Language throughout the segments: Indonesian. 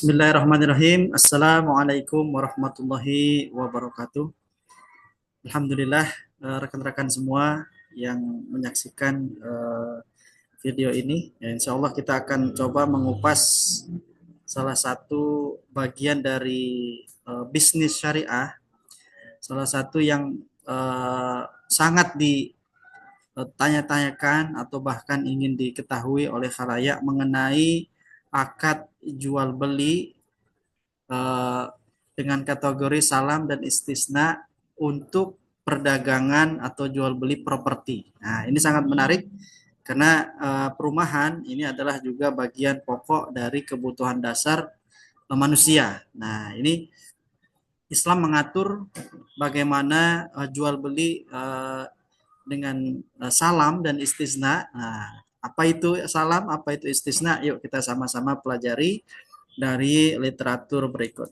Bismillahirrahmanirrahim. Assalamualaikum warahmatullahi wabarakatuh. Alhamdulillah, rekan-rekan semua yang menyaksikan video ini. Ya, insya Allah kita akan coba mengupas salah satu bagian dari bisnis syariah, salah satu yang sangat ditanya-tanyakan atau bahkan ingin diketahui oleh khalayak mengenai akad jual beli eh, dengan kategori salam dan istisna untuk perdagangan atau jual beli properti. Nah, ini sangat menarik karena perumahan ini adalah juga bagian pokok dari kebutuhan dasar manusia. Nah, ini Islam mengatur bagaimana jual beli dengan salam dan istisna. Nah, apa itu salam, apa itu istisna? Yuk kita sama-sama pelajari dari literatur berikut.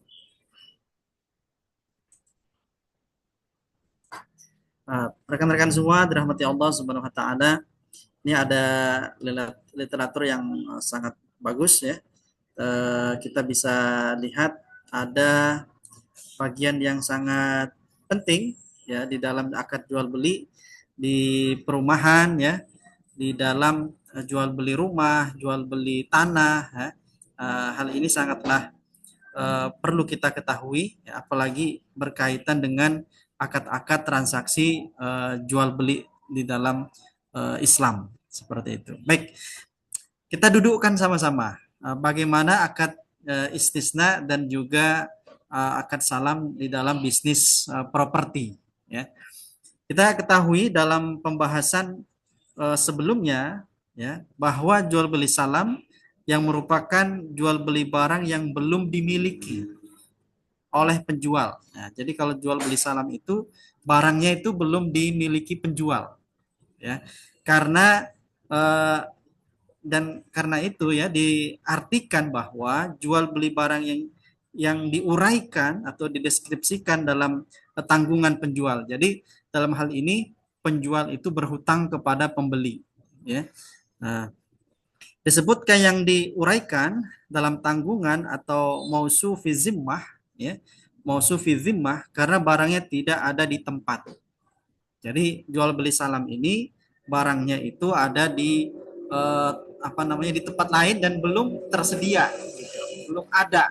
Rekan-rekan semua dirahmati Allah Subhanahu wa taala, ini ada literatur yang sangat bagus ya. Kita bisa lihat ada bagian yang sangat penting ya di dalam akad jual beli di perumahan ya, di dalam jual beli rumah, jual beli tanah ya. Hal ini sangatlah perlu kita ketahui ya, apalagi berkaitan dengan akad-akad transaksi jual beli di dalam Islam seperti itu. Baik, kita dudukkan sama-sama bagaimana akad istisna dan juga akad salam di dalam bisnis properti ya. Kita ketahui dalam pembahasan sebelumnya ya bahwa jual beli salam yang merupakan jual beli barang yang belum dimiliki oleh penjual. Nah, jadi kalau jual beli salam itu barangnya itu belum dimiliki penjual, ya. Karena eh, dan karena itu ya diartikan bahwa jual beli barang yang diuraikan atau dideskripsikan dalam tanggungan penjual. Jadi dalam hal ini penjual itu berhutang kepada pembeli, ya. Nah, disebutkan yang diuraikan dalam tanggungan atau mausu fi zimmah ya, mausu fi zimmah karena barangnya tidak ada di tempat. Jadi jual beli salam ini barangnya itu ada di apa namanya di tempat lain dan belum tersedia gitu, belum ada.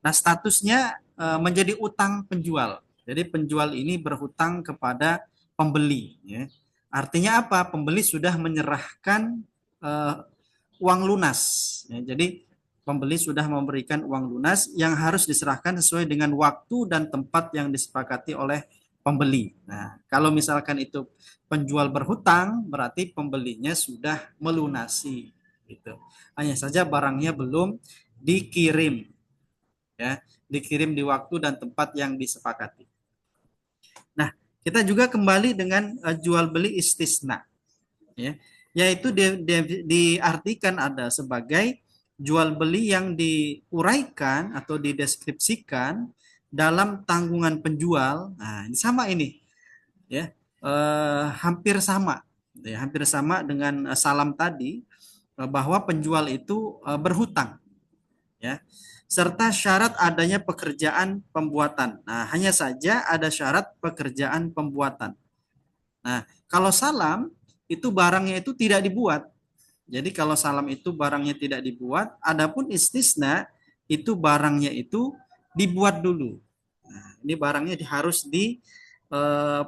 Nah, statusnya menjadi utang penjual. Jadi penjual ini berhutang kepada pembeli ya. Artinya apa? Pembeli sudah menyerahkan uh, uang lunas. Ya, jadi pembeli sudah memberikan uang lunas yang harus diserahkan sesuai dengan waktu dan tempat yang disepakati oleh pembeli. Nah, kalau misalkan itu penjual berhutang, berarti pembelinya sudah melunasi. Gitu. Hanya saja barangnya belum dikirim, ya, dikirim di waktu dan tempat yang disepakati. Nah, kita juga kembali dengan jual beli istisna, ya, yaitu diartikan ada sebagai jual beli yang diuraikan atau dideskripsikan dalam tanggungan penjual. Nah, ini sama ini, ya, hampir sama, ya, hampir sama dengan salam tadi bahwa penjual itu berhutang, ya, serta syarat adanya pekerjaan pembuatan. Nah, hanya saja ada syarat pekerjaan pembuatan. Nah, kalau salam itu barangnya itu tidak dibuat. Jadi kalau salam itu barangnya tidak dibuat, adapun istisna itu barangnya itu dibuat dulu. Nah, ini barangnya harus eh,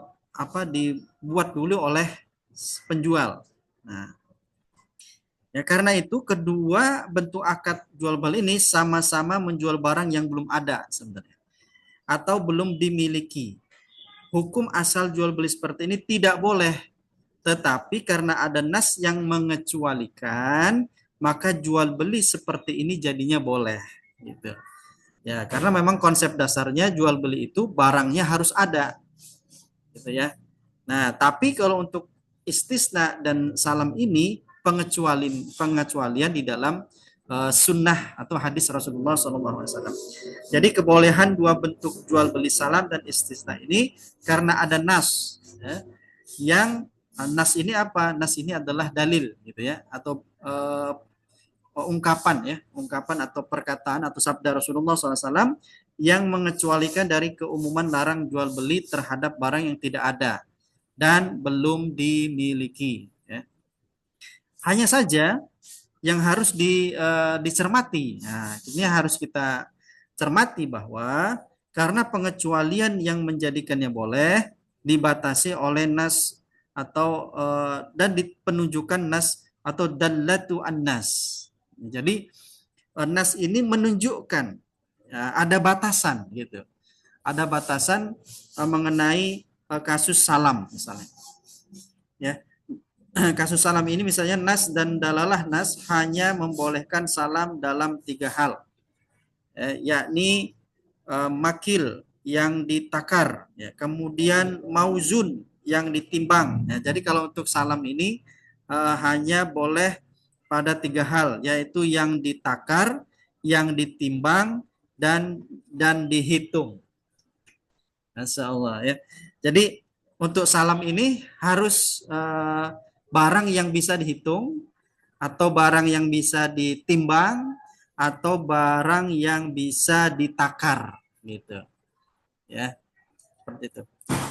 dibuat dulu oleh penjual. Nah, ya karena itu kedua bentuk akad jual beli ini sama-sama menjual barang yang belum ada sebenarnya atau belum dimiliki. Hukum asal jual beli seperti ini tidak boleh, tetapi karena ada nas yang mengecualikan, maka jual beli seperti ini jadinya boleh. Gitu. Ya, karena memang konsep dasarnya jual beli itu barangnya harus ada, gitu ya. Nah, tapi kalau untuk istisna dan salam ini pengecualian di dalam sunnah atau hadis Rasulullah SAW. Jadi kebolehan dua bentuk jual beli salam dan istisna ini karena ada nas, ya, yang nas ini apa? Nas ini adalah dalil gitu ya atau ungkapan ya, ungkapan atau perkataan atau sabda Rasulullah SAW yang mengecualikan dari keumuman larang jual beli terhadap barang yang tidak ada dan belum dimiliki. Ya. Hanya saja yang harus dicermati. Nah, ini harus kita cermati bahwa karena pengecualian yang menjadikannya boleh dibatasi oleh nas atau dan penunjukan nas atau dallatu an-nas. Jadi nas ini menunjukkan ya, ada batasan gitu. Ada batasan mengenai kasus salam misalnya. Ya, kasus salam ini misalnya nas dan dalalah nas hanya membolehkan salam dalam 3 hal, yakni makil yang ditakar, ya, kemudian mauzun yang ditimbang. Ya, jadi kalau untuk salam ini hanya boleh pada 3 hal, yaitu yang ditakar, yang ditimbang, dan dihitung. Masya Allah ya. Jadi untuk salam ini harus barang yang bisa dihitung atau barang yang bisa ditimbang atau barang yang bisa ditakar gitu. Ya, seperti itu.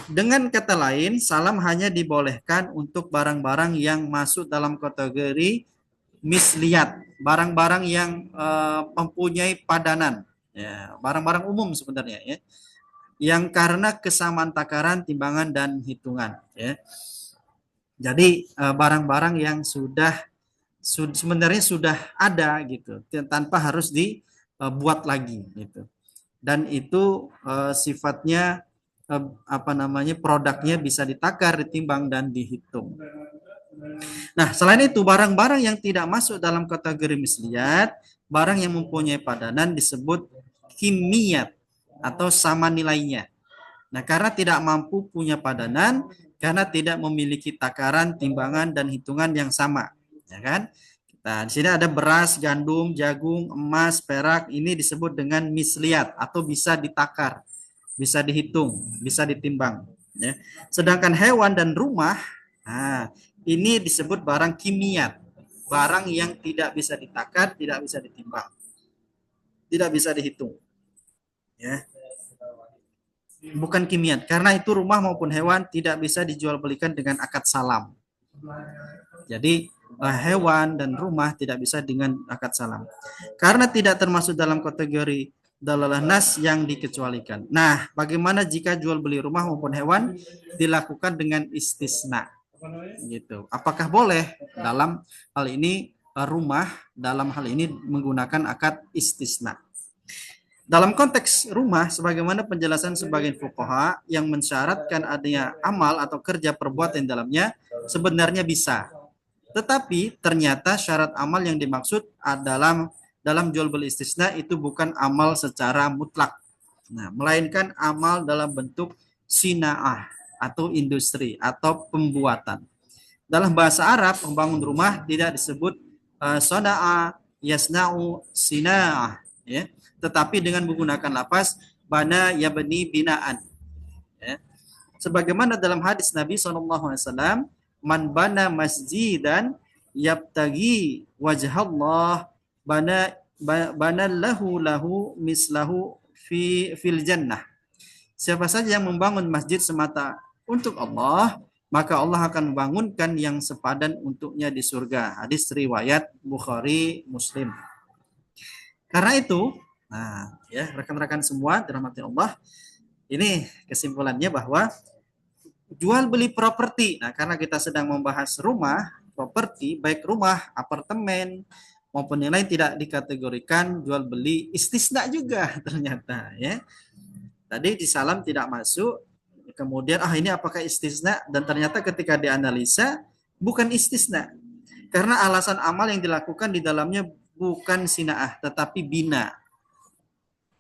Dengan kata lain, salam hanya dibolehkan untuk barang-barang yang masuk dalam kategori misliat, barang-barang yang mempunyai padanan, ya, barang-barang umum sebenarnya ya, yang karena kesamaan takaran, timbangan dan hitungan ya. Jadi barang-barang yang sebenarnya sudah ada gitu, tanpa harus dibuat lagi gitu. Dan itu sifatnya produknya bisa ditakar, ditimbang dan dihitung. Nah, selain itu barang-barang yang tidak masuk dalam kategori misliat, barang yang mempunyai padanan disebut kimiyat atau sama nilainya. Nah, karena tidak mampu punya padanan, karena tidak memiliki takaran, timbangan dan hitungan yang sama, ya kan? Nah, di sini ada beras, gandum, jagung, emas, perak, ini disebut dengan misliat atau bisa ditakar, bisa dihitung, bisa ditimbang, ya. Sedangkan hewan dan rumah, nah, ini disebut barang kimiat, barang yang tidak bisa ditakar, tidak bisa ditimbang, tidak bisa dihitung, ya. Bukan kimiat, karena itu rumah maupun hewan tidak bisa dijual belikan dengan akad salam. Jadi hewan dan rumah tidak bisa dengan akad salam, karena tidak termasuk dalam kategori dalalah nas yang dikecualikan. Nah, bagaimana jika jual beli rumah maupun hewan dilakukan dengan istisna? Gitu. Apakah boleh dalam hal ini rumah, dalam hal ini menggunakan akad istisna? Dalam konteks rumah, sebagaimana penjelasan sebagian fuqaha yang mensyaratkan adanya amal atau kerja perbuatan dalamnya, sebenarnya bisa. Tetapi ternyata syarat amal yang dimaksud dalam jual beli istisna itu bukan amal secara mutlak. Nah, melainkan amal dalam bentuk sina'ah atau industri atau pembuatan. Dalam bahasa Arab, membangun rumah tidak disebut sona'a, yasna'u, sina'ah, ya, tetapi dengan menggunakan lafaz bana yabni binaan. Ya. Sebagaimana dalam hadis Nabi SAW, man bana masjidan yabtagi wajhallah bana lahu mislahu fil jannah. Siapa saja yang membangun masjid semata untuk Allah, maka Allah akan membangunkan yang sepadan untuknya di surga. Hadis riwayat Bukhari Muslim. Karena itu, nah, ya rekan-rekan semua dirahmati Allah, ini kesimpulannya bahwa jual beli properti. Nah, karena kita sedang membahas rumah, properti, baik rumah, apartemen maupun yang lain tidak dikategorikan jual beli, istisna juga ternyata ya. Tadi di salam tidak masuk, kemudian ini apakah istisna, dan ternyata ketika dianalisa bukan istisna. Karena alasan amal yang dilakukan di dalamnya bukan sinaah tetapi bina.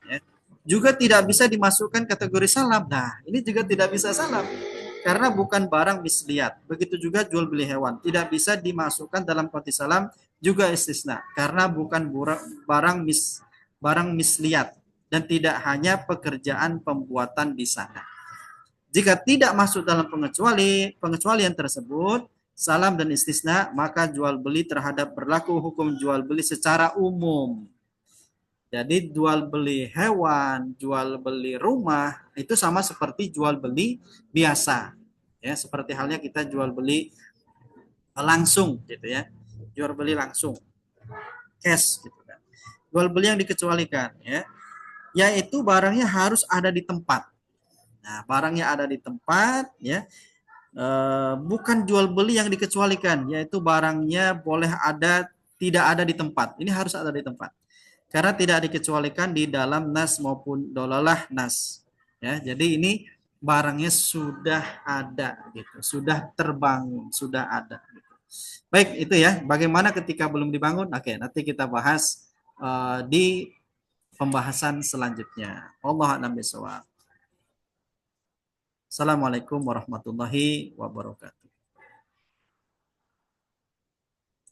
Ya. Juga tidak bisa dimasukkan kategori salam. Nah, ini juga tidak bisa salam karena bukan barang misliat. Begitu juga jual beli hewan tidak bisa dimasukkan dalam konteks salam, juga istisna karena bukan barang misliat dan tidak hanya pekerjaan pembuatan di sana. Jika tidak masuk dalam pengecualian tersebut, salam dan istisna, maka jual beli terhadap berlaku hukum jual beli secara umum. Jadi jual beli hewan, jual beli rumah itu sama seperti jual beli biasa. Ya, seperti halnya kita jual beli langsung gitu ya. Jual beli langsung, cash gitu kan. Jual beli yang dikecualikan ya, yaitu barangnya harus ada di tempat. Nah, barangnya ada di tempat ya, bukan jual beli yang dikecualikan, yaitu barangnya boleh ada tidak ada di tempat. Ini harus ada di tempat. Karena tidak dikecualikan di dalam nas maupun dolalah nas. Ya, jadi ini barangnya sudah ada gitu, sudah terbangun, sudah ada. Gitu. Baik, itu ya. Bagaimana ketika belum dibangun? Oke, nanti kita bahas di pembahasan selanjutnya. Allah a'lam bishawab. Assalamualaikum warahmatullahi wabarakatuh.